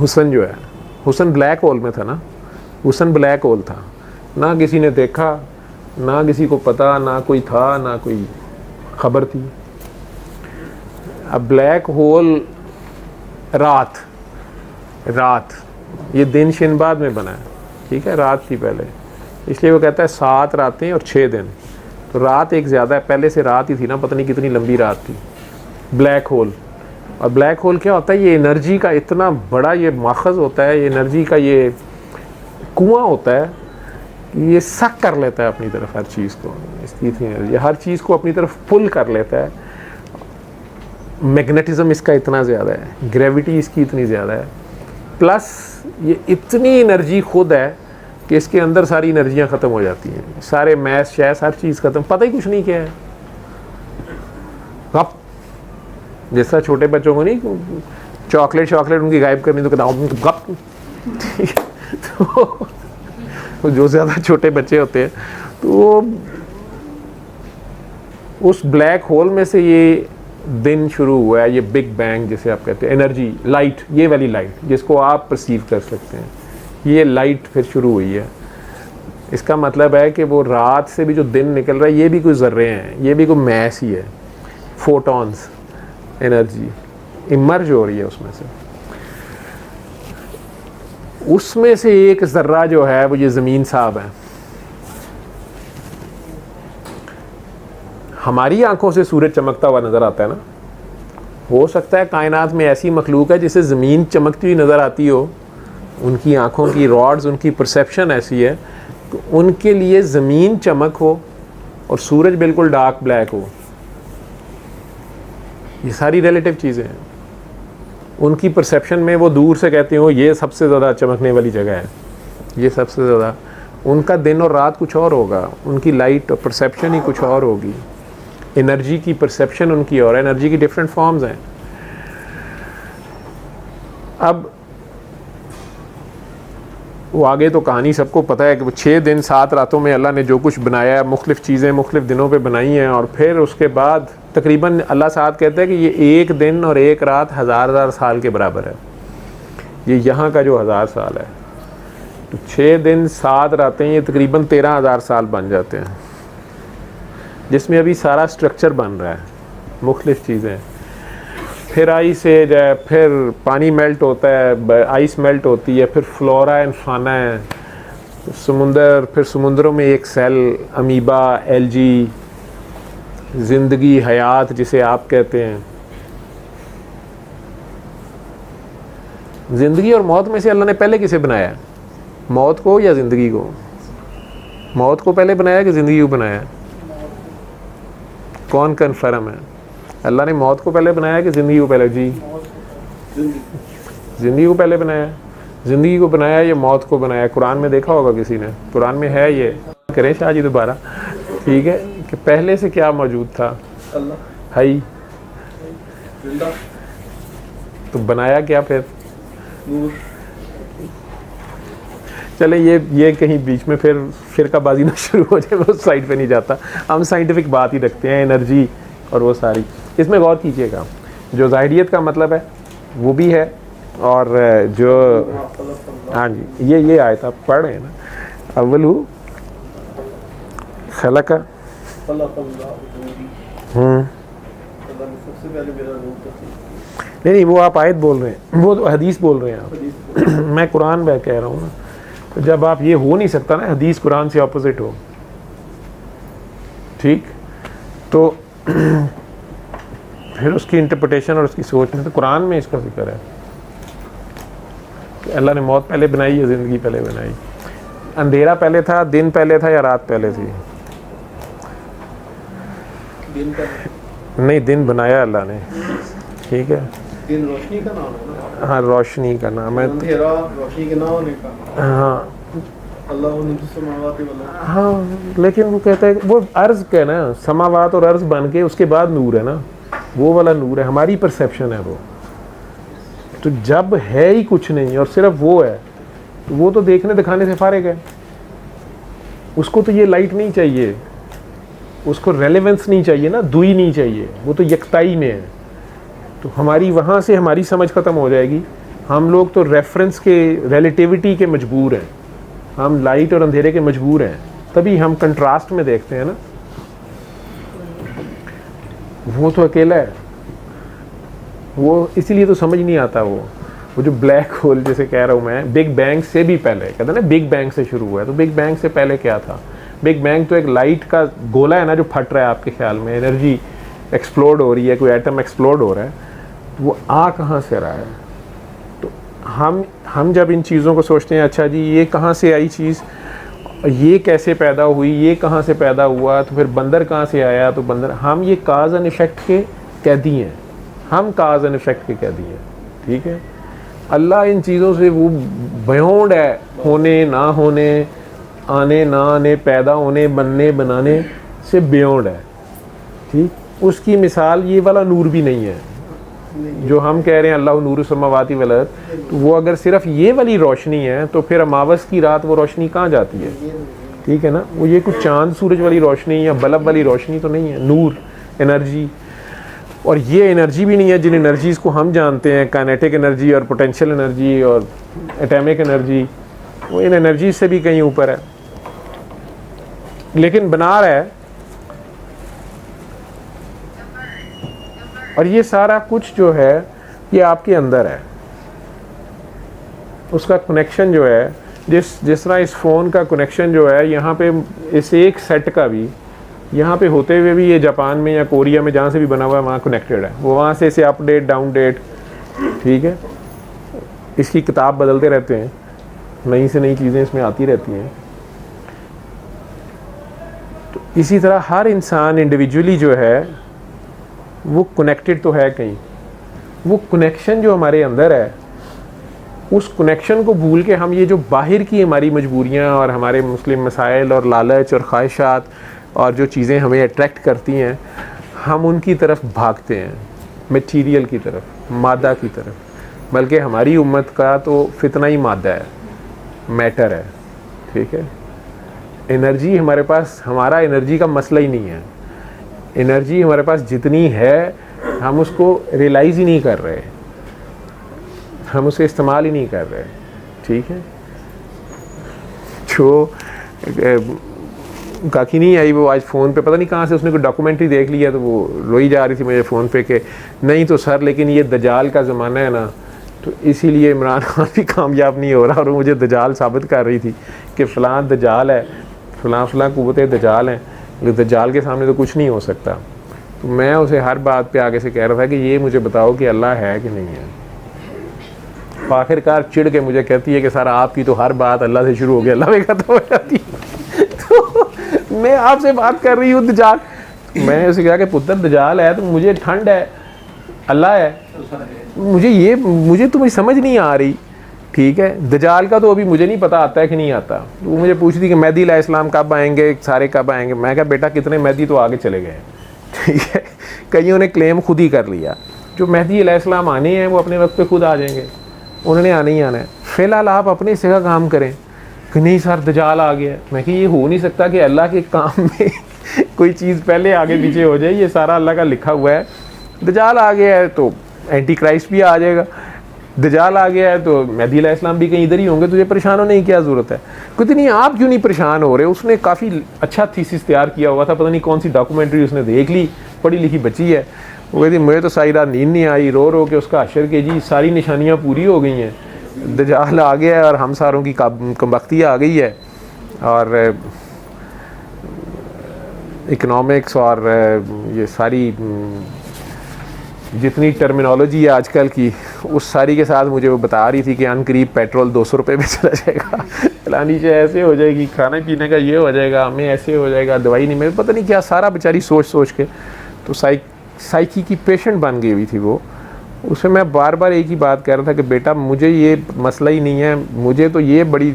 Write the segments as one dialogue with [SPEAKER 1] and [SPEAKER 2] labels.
[SPEAKER 1] حسن جو ہے، حسن black hole میں تھا نا، حسن بلیک ہول تھا، نہ کسی نے دیکھا، نہ کسی کو پتا، نہ کوئی تھا، نہ کوئی خبر تھی. اب بلیک ہول رات یہ دن شن بعد میں بنا ہے، ٹھیک ہے، رات تھی پہلے، اس لیے وہ کہتا ہے 7 راتیں اور 6 دن. تو رات ایک زیادہ ہے، پہلے سے رات ہی تھی نا، پتہ نہیں کتنی لمبی رات تھی. بلیک ہول، اور بلیک ہول کیا ہوتا ہے؟ یہ انرجی کا اتنا بڑا یہ ماخذ ہوتا ہے، یہ انرجی کا یہ کنواں ہوتا ہے کہ یہ سک کر لیتا ہے اپنی طرف ہر چیز کو. اس کی انرجی ہر چیز کو اپنی طرف پل کر لیتا ہے. میگنیٹزم اس کا اتنا زیادہ ہے، گریوٹی اس کی اتنی زیادہ ہے، پلس یہ اتنی انرجی خود ہے کہ اس کے اندر ساری انرجیاں ختم ہو جاتی ہیں، سارے میس شیس ہر چیز ختم، پتہ ہی کچھ نہیں کیا ہے. گپ جیسا چھوٹے بچوں کو نہیں چاکلیٹ ان کی غائب کرنی تو کہتا ہوں گپ. تو جو زیادہ چھوٹے بچے ہوتے ہیں تو اس بلیک ہول میں سے یہ دن شروع ہوا ہے، یہ بگ بینگ جسے آپ کہتے ہیں، انرجی لائٹ، یہ والی لائٹ جس کو آپ پرسیو کر سکتے ہیں، یہ لائٹ پھر شروع ہوئی ہے. اس کا مطلب ہے کہ وہ رات سے بھی جو دن نکل رہا ہے یہ بھی کوئی ذرے ہیں، یہ بھی کوئی میس ہی ہے، فوٹونز، انرجی ایمرج ہو رہی ہے اس میں سے. اس میں سے ایک ذرہ جو ہے وہ یہ زمین صاحب ہے. ہماری آنکھوں سے سورج چمکتا ہوا نظر آتا ہے نا، ہو سکتا ہے کائنات میں ایسی مخلوق ہے جسے زمین چمکتی ہوئی نظر آتی ہو، ان کی آنکھوں کی راڈز، ان کی پرسیپشن ایسی ہے کہ ان کے لیے زمین چمک ہو اور سورج بالکل ڈارک بلیک ہو. یہ ساری ریلیٹیو چیزیں ہیں. ان کی پرسیپشن میں وہ دور سے کہتے ہو یہ سب سے زیادہ چمکنے والی جگہ ہے، یہ سب سے زیادہ، ان کا دن اور رات کچھ اور ہوگا، ان کی لائٹ اور پرسیپشن ہی کچھ اور ہوگی. انرجی کی پرسیپشن ان کی اور انرجی کی ڈفرینٹ فارمز ہیں. اب وہ آگے تو کہانی سب کو پتہ ہے کہ وہ 6 دن 7 راتوں میں اللہ نے جو کچھ بنایا ہے، مختلف چیزیں مختلف دنوں پہ بنائی ہیں، اور پھر اس کے بعد تقریباً اللہ ساتھ کہتا ہے کہ یہ 1 دن اور 1 رات 1000 سال کے برابر ہے. یہ یہاں کا جو 1000 سال ہے، تو 6 دن 7 راتیں یہ تقریباً 13,000 سال بن جاتے ہیں، جس میں ابھی سارا سٹرکچر بن رہا ہے، مختلف چیزیں. پھر آئس ایج ہے، پھر پانی میلٹ ہوتا ہے، آئس میلٹ ہوتی ہے، پھر فلورا اینڈ فانا ہے، سمندر، پھر سمندروں میں ایک سیل، امیبا، ایلجی، زندگی، حیات جسے آپ کہتے ہیں. زندگی اور موت میں سے اللہ نے پہلے کسے بنایا ہے؟ موت کو یا زندگی کو؟ موت کو پہلے بنایا کہ زندگی کو بنایا؟ کون کنفرم ہے؟ اللہ نے موت کو پہلے بنایا کہ زندگی کو پہلے؟ جی زندگی کو پہلے بنایا. زندگی کو بنایا یا موت کو بنایا؟ قرآن میں دیکھا ہوگا کسی نے، قرآن میں ہے یہ، کریں شاہ جی دوبارہ، ٹھیک ہے، کہ پہلے سے کیا موجود تھا؟ ہائی، تو بنایا کیا پھر؟ چلے یہ کہیں بیچ میں پھر فرقہ بازی نہ شروع ہو جائے، میں اس سائڈ پہ نہیں جاتا. ہم سائنٹیفک بات ہی رکھتے ہیں، انرجی اور وہ ساری. اس میں غور کیجئے گا، جو ظاہریت کا مطلب ہے وہ بھی ہے، اور جو ہاں جی یہ آیت آپ پڑھ رہے ہیں نا، اولو خلق نہیں وہ آپ آیت بول رہے ہیں، وہ تو حدیث بول رہے ہیں آپ. میں قرآن میں کہہ رہا ہوں نا. تو جب آپ یہ ہو نہیں سکتا نا حدیث قرآن سے اپوزٹ ہو، ٹھیک، تو پھر اس کی انٹرپریٹیشن اور اس کی سوچ میں، تو قرآن میں اس کا ذکر ہے کہ اللہ نے موت پہلے بنائی یا زندگی پہلے بنائی، اندھیرا پہلے تھا، دن پہلے تھا یا رات پہلے تھی؟ نہیں، دن بنایا اللہ نے، ٹھیک ہے.
[SPEAKER 2] دن روشنی کا نام ہے نا.
[SPEAKER 1] ہاں روشنی کا نام ہے.
[SPEAKER 2] اندھیرا روشنی کے نہ ہونے کا.
[SPEAKER 1] ہاں ہاں، لیکن وہ کہتا ہے وہ عرض کا نا، سماوات اور عرض بن کے اس کے بعد نور ہے نا، وہ والا نور ہے، ہماری پرسیپشن ہے وہ. تو جب ہے ہی کچھ نہیں اور صرف وہ ہے، تو وہ تو دیکھنے دکھانے سے فارغ ہے. اس کو تو یہ لائٹ نہیں چاہیے، اس کو ریلیونس نہیں چاہیے نا، دوئی نہیں چاہیے، وہ تو یکتائی میں ہے. تو ہماری وہاں سے ہماری سمجھ ختم ہو جائے گی، ہم لوگ تو ریفرنس کے ریلیٹیوٹی کے مجبور ہیں, ہم لائٹ اور اندھیرے کے مجبور ہیں, تبھی ہم کنٹراسٹ میں دیکھتے ہیں نا. وہ تو اکیلا ہے, وہ اسی لیے تو سمجھ نہیں آتا. وہ جو بلیک ہول جیسے کہہ رہا ہوں میں, بگ بینگ سے بھی پہلے, کہتے ہیں نا بگ بینگ سے شروع ہوا ہے, تو بگ بینگ سے پہلے کیا تھا؟ بگ بینگ تو ایک لائٹ کا گولا ہے نا جو پھٹ رہا ہے آپ کے خیال میں, انرجی ایکسپلوڈ ہو رہی ہے, کوئی ایٹم ایکسپلوڈ ہو رہا ہے, وہ کہاں سے رہا ہے؟ تو ہم جب ان چیزوں کو سوچتے ہیں, اچھا جی یہ کہاں سے آئی چیز, یہ کیسے پیدا ہوئی, یہ کہاں سے پیدا ہوا, تو پھر بندر کہاں سے آیا, تو بندر, ہم یہ کاز اینڈ ایفیکٹ کے قیدی ہیں, ہم کاز اینڈ ایفیکٹ کے قیدی ہیں. ٹھیک ہے, اللہ ان چیزوں سے وہ بیونڈ ہے, ہونے نہ ہونے, آنے نہ آنے, پیدا ہونے, بننے بنانے سے بیونڈ ہے. ٹھیک, اس کی مثال یہ والا نور بھی نہیں ہے جو ہم کہہ رہے ہیں اللہ نور السماوات والارض. وہ اگر صرف یہ والی روشنی ہے تو پھر اماوس کی رات وہ روشنی کہاں جاتی ہے؟ ٹھیک ہے نا, وہ یہ کچھ چاند سورج والی روشنی یا بلب والی روشنی تو نہیں ہے, نور, انرجی. اور یہ انرجی بھی نہیں ہے جن انرجیز کو ہم جانتے ہیں, کائنیٹک انرجی اور پوٹینشیل انرجی اور ایٹمک انرجی, وہ ان انرجیز سے بھی کہیں اوپر ہے, لیکن بنا رہا ہے. اور یہ سارا کچھ جو ہے یہ آپ کے اندر ہے. اس کا کنیکشن جو ہے, جس طرح اس فون کا کنیکشن جو ہے یہاں پہ, اس ایک سیٹ کا بھی یہاں پہ ہوتے ہوئے بھی یہ جاپان میں یا کوریا میں جہاں سے بھی بنا ہوا ہے وہاں کنیکٹڈ ہے, وہ وہاں سے اسے اپ ڈیٹ ڈاؤن ڈیٹ. ٹھیک ہے, اس کی کتاب بدلتے رہتے ہیں, نئی سے نئی چیزیں اس میں آتی رہتی ہیں. تو اسی طرح ہر انسان انڈیویجولی جو ہے وہ کنیکٹڈ تو ہے کہیں. وہ کنیکشن جو ہمارے اندر ہے, اس کنیکشن کو بھول کے ہم یہ جو باہر کی ہماری مجبوریاں اور ہمارے مسلم مسائل اور لالچ اور خواہشات اور جو چیزیں ہمیں اٹریکٹ کرتی ہیں, ہم ان کی طرف بھاگتے ہیں, میٹیریل کی طرف, مادہ کی طرف. بلکہ ہماری امت کا تو فتنہ ہی مادہ ہے, میٹر ہے. ٹھیک ہے, انرجی ہمارے پاس, ہمارا انرجی کا مسئلہ ہی نہیں ہے. انرجی ہمارے پاس جتنی ہے ہم اس کو ریلائز ہی نہیں کر رہے, ہم اسے استعمال ہی نہیں کر رہے. ٹھیک ہے, جو کاکی نہیں آئی, وہ آج فون پہ پتہ نہیں کہاں سے اس نے کوئی ڈاکومنٹری دیکھ لیا, تو وہ روئی جا رہی تھی مجھے فون پہ کہ نہیں تو سر لیکن یہ دجال کا زمانہ ہے نا, تو اسی لیے عمران خان بھی کامیاب نہیں ہو رہا. اور وہ مجھے دجال ثابت کر رہی تھی کہ فلاں دجال ہے, فلاں قوتیں دجال ہیں, لیکن دجال کے سامنے تو کچھ نہیں ہو سکتا. تو میں اسے ہر بات پہ آگے سے کہہ رہا تھا کہ یہ مجھے بتاؤ کہ اللہ ہے کہ نہیں ہے. آخر کار چڑ کے مجھے کہتی ہے کہ سر آپ کی تو ہر بات اللہ سے شروع ہو گیا اللہ میں ختم ہو جاتی ہے. تو میں آپ سے بات کر رہی ہوں دجال, میں اسے کہا کہ پتر دجال ہے تو مجھے ٹھنڈ ہے, اللہ ہے, مجھے تمہیں سمجھ نہیں آ رہی. ٹھیک ہے, دجال کا تو ابھی مجھے نہیں پتا آتا ہے کہ نہیں آتا. وہ مجھے پوچھتی کہ مہدی علیہ السلام کب آئیں گے, سارے کب آئیں گے. میں کہا بیٹا کتنے مہدی تو آگے چلے گئے. ٹھیک ہے, کئیوں نے کلیم خود ہی کر لیا. جو مہدی علیہ السلام آنے ہیں وہ اپنے وقت پہ خود آ جائیں گے, انہوں نے آنا ہی آنا ہے. فی الحال آپ اپنے حصے کا کام کریں کہ نہیں سر دجال آ گیا. میں کہ یہ ہو نہیں سکتا کہ اللہ کے کام میں کوئی چیز پہلے آگے پیچھے ہو جائے, یہ سارا اللہ کا لکھا ہوا ہے. دجال آ گیا ہے تو اینٹی کرائسٹ بھی آ جائے گا, دجال آ گیا ہے تو مہدی علیہ السلام بھی کہیں ادھر ہی ہوں گے, تجھے پریشان ہونے کی کیا ضرورت ہے. کہتے نہیں آپ کیوں نہیں پریشان ہو رہے. اس نے کافی اچھا تھیسس تیار کیا ہوا تھا, پتہ نہیں کون سی ڈاکومنٹری اس نے دیکھ لی, پڑھی لکھی بچی ہے. وہ کہتی مجھے تو ساری رات نیند نہیں آئی, رو رو کے اس کا حشر کے جی ساری نشانیاں پوری ہو گئی ہیں, دجال آ گیا ہے اور ہم ساروں کی کمبختی آ گئی ہے. اور اکنامکس اور یہ ساری جتنی ٹرمینالوجی ہے آج کل کی, اس ساری کے ساتھ مجھے وہ بتا رہی تھی کہ ان قریب پیٹرول 200 روپے میں چلا جائے گا, فلانی چیز ایسے ہو جائے گی, کھانے پینے کا یہ ہو جائے گا, ہمیں ایسے ہو جائے گا, دوائی نہیں, میں پتہ نہیں کیا سارا بیچاری سوچ کے. تو سائیکی کی پیشنٹ بن گئی ہوئی تھی وہ. اسے میں بار بار ایک ہی بات کہہ رہا تھا کہ بیٹا مجھے یہ مسئلہ ہی نہیں ہے, مجھے تو یہ بڑی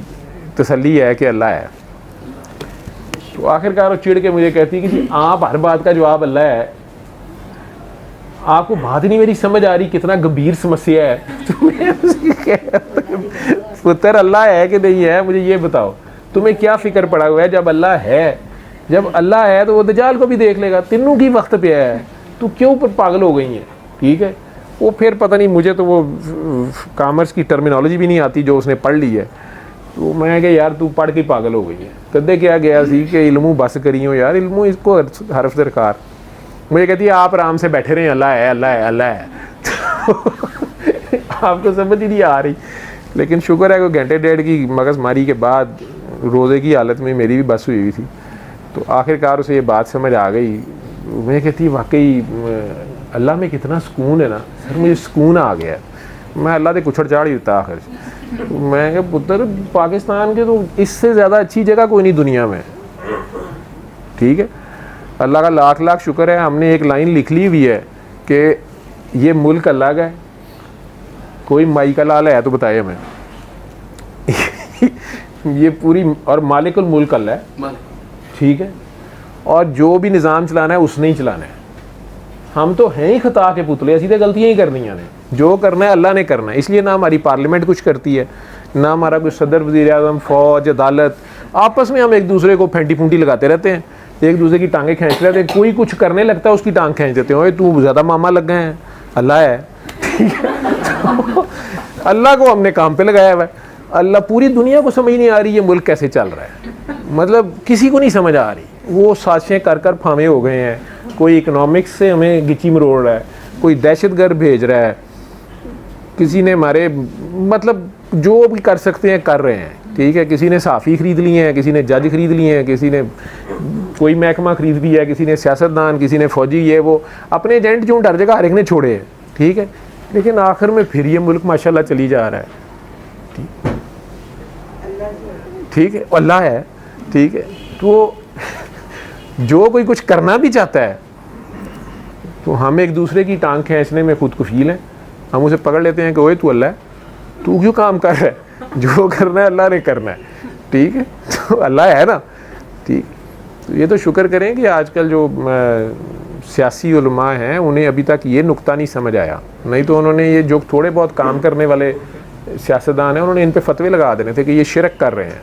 [SPEAKER 1] تسلی ہے کہ اللہ ہے. تو آخر کار وہ چڑ کے مجھے کہتی کہ جی آپ ہر بات کا جواب اللہ ہے, آپ کو بات نہیں میری سمجھ آ رہی کتنا گمبھیر سمسیا ہے. تو میں پتر اللہ ہے کہ نہیں ہے مجھے یہ بتاؤ, تمہیں کیا فکر پڑا ہوا ہے. جب اللہ ہے تو وہ دجال کو بھی دیکھ لے گا, تینوں کی وقت پہ ہے, تو کیوں پر پاگل ہو گئی ہیں. ٹھیک ہے, وہ پھر پتہ نہیں, مجھے تو وہ کامرس کی ٹرمینالوجی بھی نہیں آتی جو اس نے پڑھ لی ہے. تو میں کہ یار تو پڑھ کے پاگل ہو گئی ہے, کدے کیا گیا سی کہ علموں بس کری ہوں یار, علموں اس کو حرف درکار. مجھے کہتی ہے آپ آرام سے بیٹھے رہیں, اللہ ہے اللہ ہے اللہ ہے. آپ کو سمجھ ہی نہیں آ رہی. لیکن شکر ہے کہ گھنٹے ڈیڑھ کی مغز ماری کے بعد روزے کی حالت میں میری بھی بس ہوئی تھی, تو آخر کار اسے یہ بات سمجھ آ گئی. میں کہتی واقعی اللہ میں کتنا سکون ہے نا سر, مجھے سکون آ گیا. میں اللہ سے کچھڑ چاڑ ہی ہوتا آخر. میں کہ پتر پاکستان کے تو اس سے زیادہ اچھی جگہ کوئی نہیں دنیا میں, ٹھیک ہے. اللہ کا لاکھ لاکھ شکر ہے, ہم نے ایک لائن لکھ لی ہوئی ہے کہ یہ ملک اللہ کا ہے. کوئی مائی کا لال ہے تو بتائے ہمیں. یہ پوری, اور مالک الملک اللہ ہے, ٹھیک ہے. اور جو بھی نظام چلانا ہے اس نے ہی چلانا ہے. ہم تو ہیں ہی خطا کے پتلے, سیدھے غلطیاں ہی کرنی نے, جو کرنا ہے اللہ نے کرنا ہے. اس لیے نہ ہماری پارلیمنٹ کچھ کرتی ہے, نہ ہمارا کوئی صدر, وزیر اعظم, فوج, عدالت. آپس میں ہم ایک دوسرے کو پھینٹی پھونٹی لگاتے رہتے ہیں, ایک دوسرے کی ٹانگیں کھینچتے رہتے ہیں. کوئی کچھ کرنے لگتا ہے اس کی ٹانگ کھینچ دیتے ہیں, تو زیادہ ماما لگ گئے ہیں, اللہ ہے. اللہ کو ہم نے کام پہ لگایا ہوا ہے. اللہ, پوری دنیا کو سمجھ نہیں آ رہی یہ ملک کیسے چل رہا ہے, مطلب کسی کو نہیں سمجھ آ رہی. وہ سازشیں کر کر پھامے ہو گئے ہیں. کوئی اکنامکس سے ہمیں گچی مروڑ رہا ہے, کوئی دہشت گرد بھیج رہا ہے, کسی نے ہمارے مطلب جو بھی کر سکتے ہیں کر رہے ہیں, ٹھیک ہے. کسی نے صحافی خرید لیے ہیں, کسی نے جج خرید لیے ہیں, کسی نے کوئی محکمہ خرید لیا ہے, کسی نے سیاستدان, کسی نے فوجی, یہ وہ اپنے ایجنٹ جو ہر جگہ ہر ایک نے چھوڑے ہیں, ٹھیک ہے. لیکن آخر میں پھر یہ ملک ماشاءاللہ چلی جا رہا ہے, ٹھیک ہے. اللہ ہے, ٹھیک ہے. تو جو کوئی کچھ کرنا بھی چاہتا ہے تو ہم ایک دوسرے کی ٹانگ کھینچنے میں خود کفیل ہیں. ہم اسے پکڑ لیتے ہیں کہ اوے تو اللہ ہے, تو کیوں کام کر رہا ہے, جو کرنا ہے اللہ نے کرنا ہے, ٹھیک ہے. تو اللہ ہے نا, ٹھیک. تو یہ تو شکر کریں کہ آج کل جو سیاسی علماء ہیں انہیں ابھی تک یہ نقطہ نہیں سمجھ آیا, نہیں تو انہوں نے یہ جو تھوڑے بہت کام کرنے والے سیاستدان ہیں انہوں نے ان پہ فتوے لگا دینے تھے کہ یہ شرک کر رہے ہیں,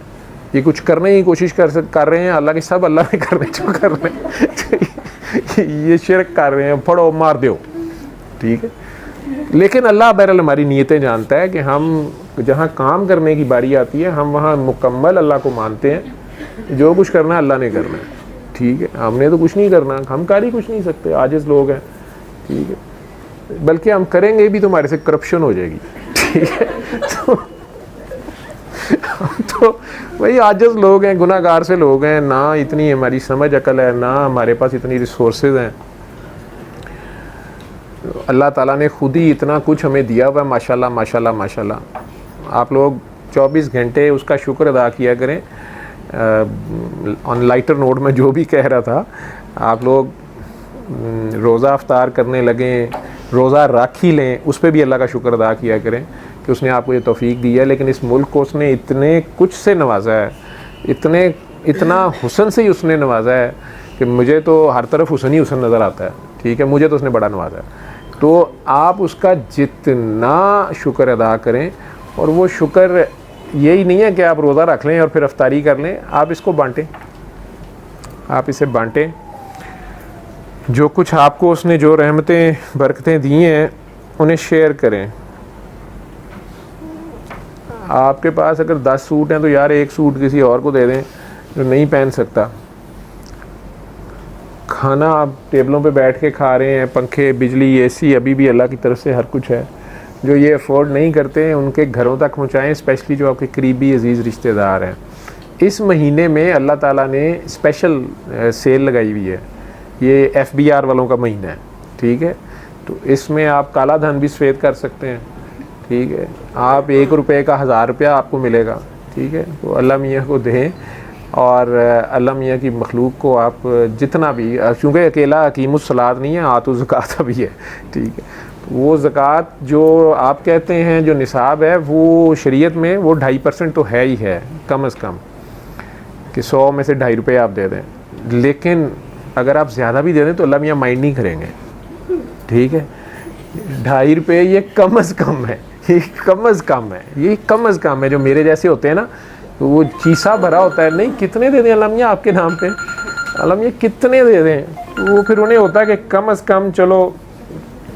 [SPEAKER 1] یہ کچھ کرنے کی کوشش کر رہے ہیں, اللہ کے سب اللہ نے کرنے جو کر رہے ہیں, یہ شرک کر رہے ہیں, پھڑو مار دیو, ٹھیک ہے. لیکن اللہ بہرحال ہماری نیتیں جانتا ہے کہ ہم جہاں کام کرنے کی باری آتی ہے ہم وہاں مکمل اللہ کو مانتے ہیں. جو کچھ کرنا ہے اللہ نے کرنا ہے, ٹھیک ہے. ہم نے تو کچھ نہیں کرنا, ہم کر ہی کچھ نہیں سکتے, عاجز لوگ ہیں, ٹھیک ہے. بلکہ ہم کریں گے بھی تو ہمارے سے کرپشن ہو جائے گی, ٹھیک ہے. تو وہی عاجز لوگ ہیں, گناہ گار سے لوگ ہیں, نہ اتنی ہماری سمجھ عقل ہے, نہ ہمارے پاس اتنی ریسورسز ہیں. اللہ تعالیٰ نے خود ہی اتنا کچھ ہمیں دیا ہوا ہے, ماشاءاللہ ماشاءاللہ ماشاءاللہ. آپ لوگ 24 گھنٹے اس کا شکر ادا کیا کریں. آن لائٹر نوٹ میں جو بھی کہہ رہا تھا, آپ لوگ روزہ افطار کرنے لگیں, روزہ رکھ ہی لیں, اس پہ بھی اللہ کا شکر ادا کیا کریں کہ اس نے آپ کو یہ توفیق دی ہے. لیکن اس ملک کو اس نے اتنے کچھ سے نوازا ہے, اتنا حسن سے ہی اس نے نوازا ہے کہ مجھے تو ہر طرف حسن ہی حسن نظر آتا ہے, ٹھیک ہے. مجھے تو اس نے بڑا نوازا ہے. تو آپ اس کا جتنا شکر ادا کریں, اور وہ شکر یہی نہیں ہے کہ آپ روزہ رکھ لیں اور پھر افطاری کر لیں, آپ اس کو بانٹیں, آپ اسے بانٹیں. جو کچھ آپ کو اس نے جو رحمتیں برکتیں دی ہیں انہیں شیئر کریں. آپ کے پاس اگر 10 سوٹ ہیں تو یار ایک سوٹ کسی اور کو دے دیں جو نہیں پہن سکتا. کھانا آپ ٹیبلوں پہ بیٹھ کے کھا رہے ہیں, پنکھے, بجلی, اے سی, ابھی بھی اللہ کی طرف سے ہر کچھ ہے. جو یہ افورڈ نہیں کرتے ہیں ان کے گھروں تک پہنچائیں, اسپیشلی جو آپ کے قریبی عزیز رشتہ دار ہیں. اس مہینے میں اللہ تعالیٰ نے اسپیشل سیل لگائی ہوئی ہے, یہ FBR والوں کا مہینہ ہے, ٹھیک ہے. تو اس میں آپ کالا دھن بھی سفید کر سکتے ہیں, ٹھیک ہے. آپ 1 روپے کا 1000 روپیہ آپ کو ملے گا, ٹھیک ہے. تو اللہ میاں کو دیں, اور اللہ میاں کی مخلوق کو آپ جتنا بھی, چونکہ اکیلا حکیم الصلاۃ نہیں ہے, آتو زکوٰۃ بھی ہے, ٹھیک ہے. وہ زکوٰۃ جو آپ کہتے ہیں جو نصاب ہے وہ شریعت میں وہ 2.5% تو ہے ہی ہے کم از کم, کہ 100 میں سے 2.5 روپے آپ دے دیں. لیکن اگر آپ زیادہ بھی دے دیں تو اللہ میاں مائنڈ نہیں کریں گے, ٹھیک ہے. 2.5 روپے یہ کم از کم ہے, یہ کم از کم ہے, یہ کم از کم ہے. جو میرے جیسے ہوتے ہیں نا تو وہ چیسا بھرا ہوتا ہے, نہیں کتنے دے دیں اللہ میاں آپ کے نام پہ, اللہ میاں کتنے دے دیں, تو وہ پھر انہیں ہوتا ہے کہ کم از کم چلو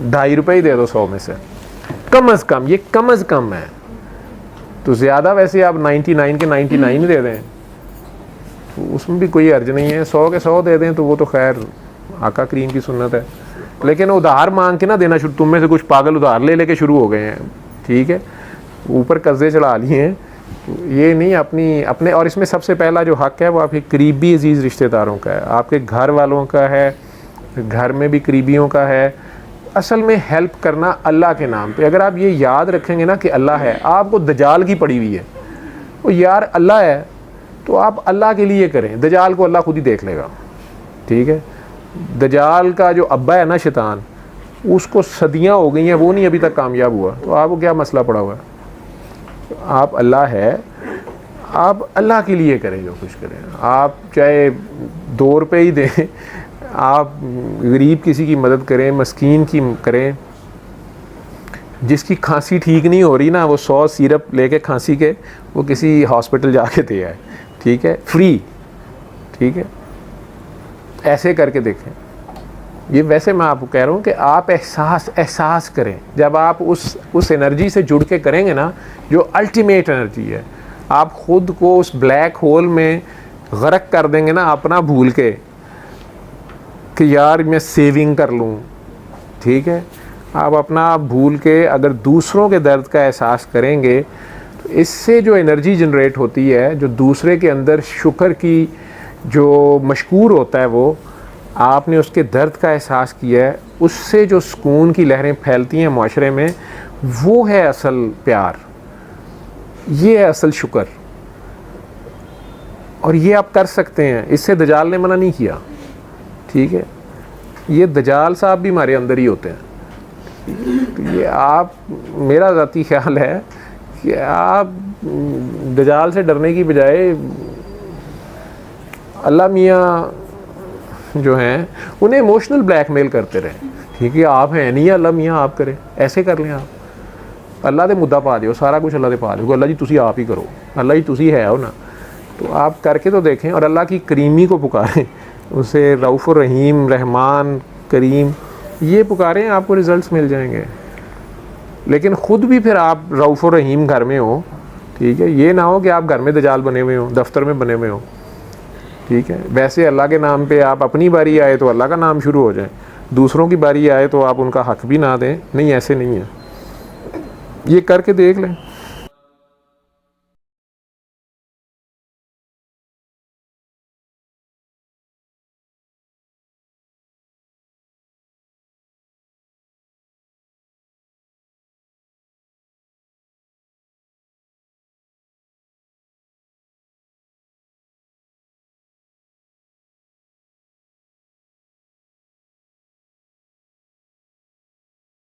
[SPEAKER 1] 2.5 ہی دے دو 100 میں سے کم از کم, یہ کم از کم ہے. تو زیادہ ویسے آپ 99 کے 99 دے دیں, اس میں بھی کوئی حرج نہیں ہے. 100 کے 100 دے دیں تو وہ تو خیر آقا کریم کی سنت ہے. لیکن ادھار مانگ کے نہ دینا شروع, تم میں سے کچھ پاگل ادھار لے لے کے شروع ہو گئے ہیں, ٹھیک ہے, اوپر قرضے چڑھا لیے ہیں, یہ نہیں اپنے. اور اس میں سب سے پہلا جو حق ہے وہ آپ کے قریبی عزیز رشتہ داروں کا ہے, آپ کے گھر والوں کا ہے, گھر میں بھی قریبیوں کا ہے. اصل میں ہیلپ کرنا اللہ کے نام پہ. اگر آپ یہ یاد رکھیں گے نا کہ اللہ ہے, آپ کو دجال کی پڑی ہوئی ہے, وہ یار اللہ ہے تو آپ اللہ کے لیے کریں, دجال کو اللہ خود ہی دیکھ لے گا, ٹھیک ہے. دجال کا جو ابا ہے نا شیطان, اس کو صدیاں ہو گئی ہیں, وہ نہیں ابھی تک کامیاب ہوا, تو آپ کو کیا مسئلہ پڑا ہوا ہے. آپ اللہ ہے, آپ اللہ کے لیے کریں جو کچھ کریں. آپ چاہے 2 روپے ہی دیں, آپ غریب کسی کی مدد کریں, مسکین کی کریں. جس کی کھانسی ٹھیک نہیں ہو رہی نا, وہ 100 سیرپ لے کے کھانسی کے وہ کسی ہاسپٹل جا کے دے آئے, ٹھیک ہے, فری, ٹھیک ہے. ایسے کر کے دیکھیں. یہ ویسے میں آپ کو کہہ رہا ہوں کہ آپ احساس کریں. جب آپ اس انرجی سے جڑ کے کریں گے نا, جو الٹیمیٹ انرجی ہے, آپ خود کو اس بلیک ہول میں غرق کر دیں گے نا, اپنا بھول کے کہ یار میں سیونگ کر لوں, ٹھیک ہے. آپ اپنا بھول کے اگر دوسروں کے درد کا احساس کریں گے تو اس سے جو انرجی جنریٹ ہوتی ہے, جو دوسرے کے اندر شکر کی جو مشکور ہوتا ہے, وہ آپ نے اس کے درد کا احساس کیا ہے, اس سے جو سکون کی لہریں پھیلتی ہیں معاشرے میں, وہ ہے اصل پیار, یہ ہے اصل شکر. اور یہ آپ کر سکتے ہیں, اس سے دجال نے منع نہیں کیا, ٹھیک ہے. یہ دجال صاحب بھی ہمارے اندر ہی ہوتے ہیں. یہ آپ, میرا ذاتی خیال ہے کہ آپ دجال سے ڈرنے کی بجائے اللہ میاں جو ہیں انہیں ایموشنل بلیک میل کرتے رہیں, ٹھیک ہے. آپ ہیں نہیں, اللہ میاں آپ کریں, ایسے کر لیں آپ. اللہ دے مدعا پا دیو, سارا کچھ اللہ دے پا دیو, اللہ جی تسی آپ ہی کرو, اللہ جی تسی ہے ہو نا. تو آپ کر کے تو دیکھیں, اور اللہ کی کریمی کو پکاریں, اسے رؤوف الرحیم, رحمان, کریم, یہ پکاریں, آپ کو ریزلٹس مل جائیں گے. لیکن خود بھی پھر آپ رؤوف الرحیم گھر میں ہو, ٹھیک ہے. یہ نہ ہو کہ آپ گھر میں دجال بنے ہوئے ہوں, دفتر میں بنے ہوئے ہوں, ٹھیک ہے. ویسے اللہ کے نام پہ آپ اپنی باری آئے تو اللہ کا نام شروع ہو جائے, دوسروں کی باری آئے تو آپ ان کا حق بھی نہ دیں. نہیں, ایسے نہیں ہے. یہ کر کے دیکھ لیں.